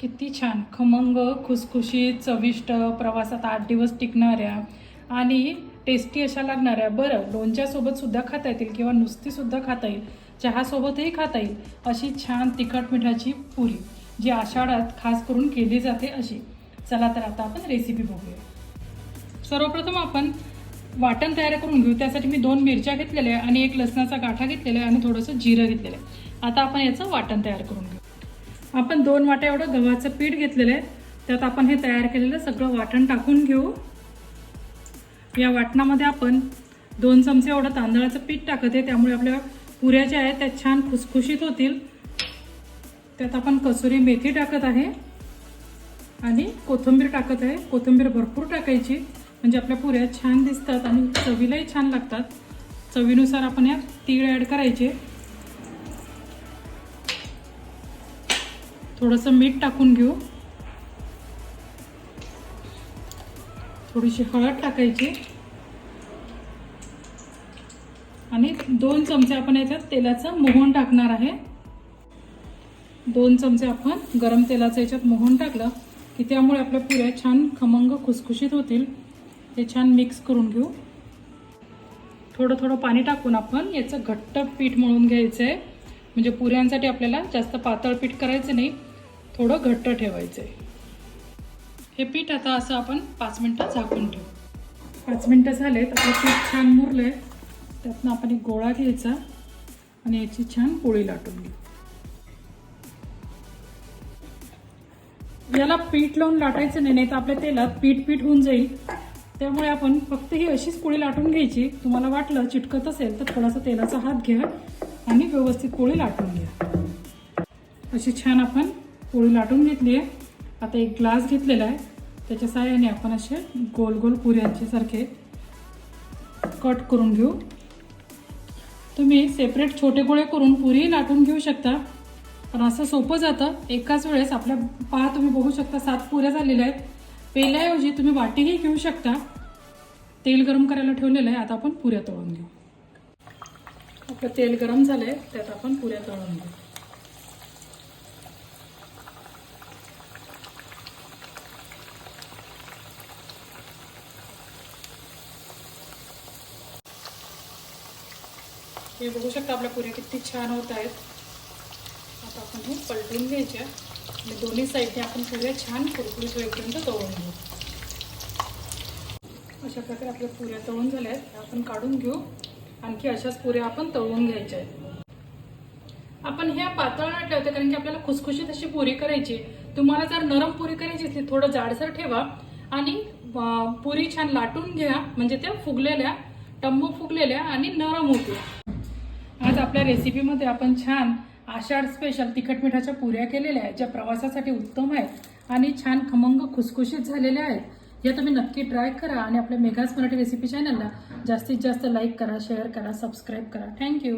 किती छान खमंग खुसखुशीत चविष्ट प्रवासात 8 दिवस टिकणाऱ्या आणि टेस्टी अशा लागणाऱ्या. बरं, लोणच्यासोबत सुद्धा खाता येतील किंवा नुसती सुद्धा खाता येईल, चहासोबतही खाता येईल अशी छान तिखट मिठाची पुरी जी आषाढात खास करून केली जाते अशी. चला तर आता आपण रेसिपी बघूया. सर्वप्रथम आपण वाटण तयार करून घेऊ. त्यासाठी मी 2 मिरच्या घेतलेल्या आहे आणि 1 लसणाचा गाठा घेतलेला आहे आणि थोडंसं जिरं घेतलेलं आहे. आता आपण याचं वाटण तयार करून घेऊ. आपण 2 वाट्या एवढं गव्हाचं पीठ घेतलेलं आहे. त्यात आपण हे तयार केलेलं सगळं वाटण टाकून घेऊ. या वाटणामध्ये आपण 2 चमचे एवढं तांदळाचं पीठ टाकत आहे, त्यामुळे आपल्या पुऱ्या ज्या आहेत त्या छान खुसखुशीत होतील. त्यात आपण कसुरी मेथी टाकत आहे आणि कोथिंबीर टाकत आहे. कोथिंबीर भरपूर टाकायची म्हणजे आपल्या पुऱ्या छान दिसतात आणि चवीलाही छान लागतात. चवीनुसार आपण यात तीळ ॲड करायचे. थोडंसं मीठ टाकून घेऊ. थोडीशी हळद टाकायची आणि 2 चमचे आपण याच्यात तेलाचं मोहन टाकणार आहे. 2 चमचे आपण गरम तेलाचं याच्यात मोहन टाकलं की त्यामुळे आपल्या पुऱ्या छान खमंग खुसखुशीत होतील. हे छान मिक्स करून घेऊ. थोडं थोडं पाणी टाकून आपण याचं घट्ट पीठ मळून घ्यायचं आहे. म्हणजे पुऱ्यांसाठी आपल्याला जास्त पातळ पीठ करायचं नाही, थोडं घट्ट ठेवायचं आहे. हे पीठ आता असं आपण 5 मिनटं झाकून ठेवू. 5 मिनटं झालेत. आपलं पीठ छान मुरलं आहे. त्यातनं आपण एक गोळा घ्यायचा आणि याची छान पोळी लाटून घेऊ. याला पीठ लावून लाटायचं नाही, तर आपल्या तेलात पीठ होऊन जाईल. त्यामुळे आपण फक्त ही अशीच पोळी लाटून घ्यायची. तुम्हाला वाटलं चिटकत असेल तर थोडासा तेलाचा हात घ्या आणि व्यवस्थित पोळी लाटून घ्या. अशी छान आपण पोळी लाटून घेतली आहे. आता एक ग्लास घेतलेला आहे, त्याच्या साहाय्याने आपण असे गोल गोल पुऱ्यांचे सारखे कट करून घेऊ. तुम्ही सेपरेट छोटे गोळे करून पुरी लाटून घेऊ शकता, पण असं सोपं जातं. एकाच वेळेस आपल्या तुम्ही बघू शकता 7 पुऱ्या झालेल्या आहेत. पेल्याऐवजी तुम्ही वाटीही घेऊ शकता. तेल गरम करायला ठेवलेलं आहे. आता आपण पुऱ्या तळून घेऊ. आपलं तेल गरम झालंय, त्यात आपण पुऱ्या तळून घेऊ. हे बघू शकता आपल्या पुऱ्या किती छान होत आहेत. आता आपण हे पलटून घ्यायच्या आणि दोन्ही साईडने आपण पुऱ्या छान कुरकुरीत होईपर्यंत तळून घेऊ. अशा प्रकारे आपल्या पुऱ्या तळून झाल्या आहेत. आपण काढून घेऊ. आणखी अशाच पुऱ्या आपण तळून घ्यायच्या आहेत. आपण ह्या पातळ नाही ठेवते कारण की आपल्याला खुसखुशीत अशी पुरी करायची. तुम्हाला जर नरम पुरी करायची असली थोडं जाडसर ठेवा आणि पुरी छान लाटून घ्या, म्हणजे त्या फुगलेल्या टम्म फुगलेल्या आणि नरम होतील. आज आपल्या रेसिपीमध्ये आपण छान आषाढ स्पेशल तिखट मिठाच्या पुऱ्या केलेल्या आहेत, ज्या प्रवासासाठी उत्तम आहेत आणि छान खमंग खुसखुशीत झालेल्या आहेत. या तुम्ही नक्की ट्राय करा आणि आपल्या मेघाज मराठी रेसिपी चॅनलला जास्तीत जास्त लाईक करा, शेअर करा, सबस्क्राईब करा. थँक्यू.